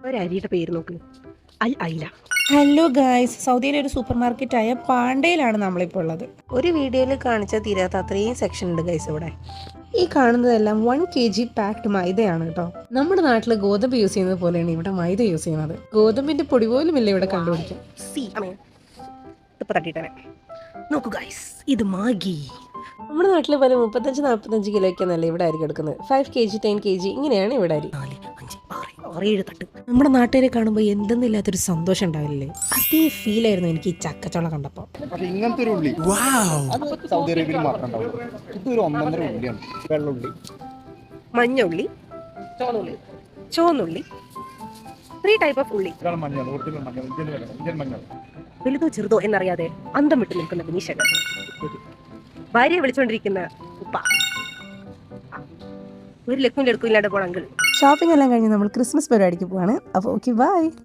ഒരു അരിയുടെ പേര് നോക്ക്, അൽ ഐല. ഹലോ ഗായ്സ്, സൗദിയിലെ ഒരു സൂപ്പർ മാർക്കറ്റായ പാണ്ടയിലാണ് നമ്മളിപ്പോൾ ഉള്ളത്. ഒരു വീഡിയോയിൽ കാണിച്ച തീരാത്ത അത്രയും സെക്ഷൻ ഉണ്ട് ഗൈസ് ഇവിടെ. ഈ കാണുന്നതെല്ലാം 1 kg പാക്ഡ് മൈദയാണ് കേട്ടോ. നമ്മുടെ നാട്ടിൽ ഗോതമ്പ് യൂസ് ചെയ്യുന്നത് പോലെയാണ് ഇവിടെ മൈദ യൂസ് ചെയ്യുന്നത്. ഗോതമ്പിന്റെ പൊടി പോലും ഇല്ല ഇവിടെ കണ്ടുപിടിക്കാം. നോക്കൂ ഗൈസ്, ഇത് മാഗി. നമ്മുടെ നാട്ടിൽ പോലെ 35-40 കിലോയ്ക്കൊന്നല്ല ഇവിടെ അരി എടുക്കുന്നത്. 5 kg 10 kg ഇങ്ങനെയാണ് ഇവിടെ അരി. 4, 5, 6, 7 തട്ട്. നമ്മുടെ നാട്ടുകാരെ കാണുമ്പോൾ എന്തെന്നില്ലാത്തൊരു സന്തോഷം ഉണ്ടാവില്ലേ? അതേ ഫീൽ ആയിരുന്നു എനിക്ക് ഈ ചക്കച്ചോള കണ്ടപ്പോൾ. ഇങ്ങനത്തെ ഒരു ഉള്ളി സൗദി അറേബ്യയിൽ മാത്രം ഉണ്ടാവും. ഇതൊരു 1.5 ഉള്ളിയാണ്. വെള്ളുള്ളി, മഞ്ഞ ഉള്ളി, ചുവന്നുള്ളി, 3 ടൈപ്പ് ഓഫ് ഉള്ളി. മഞ്ഞൾ, ഇന്ത്യൻ മഞ്ഞൾ. വലുതോ ചെറുതോ എന്നറിയാതെ അന്തം വിട്ട് നിൽക്കുന്ന വിനീഷകൻ, ഭാര്യയെ വിളിച്ചുകൊണ്ടിരിക്കുന്ന ഉപ്പ, ഒരു ലക്കും ലടുക്കും ഇല്ലാണ്ട് പോണെങ്കിൽ. ഷോപ്പിംഗ് എല്ലാം കഴിഞ്ഞ് നമ്മൾ ക്രിസ്മസ് പരിപാടിക്ക് പോവാണ്. അപ്പോൾ ഓക്കെ, ബൈ.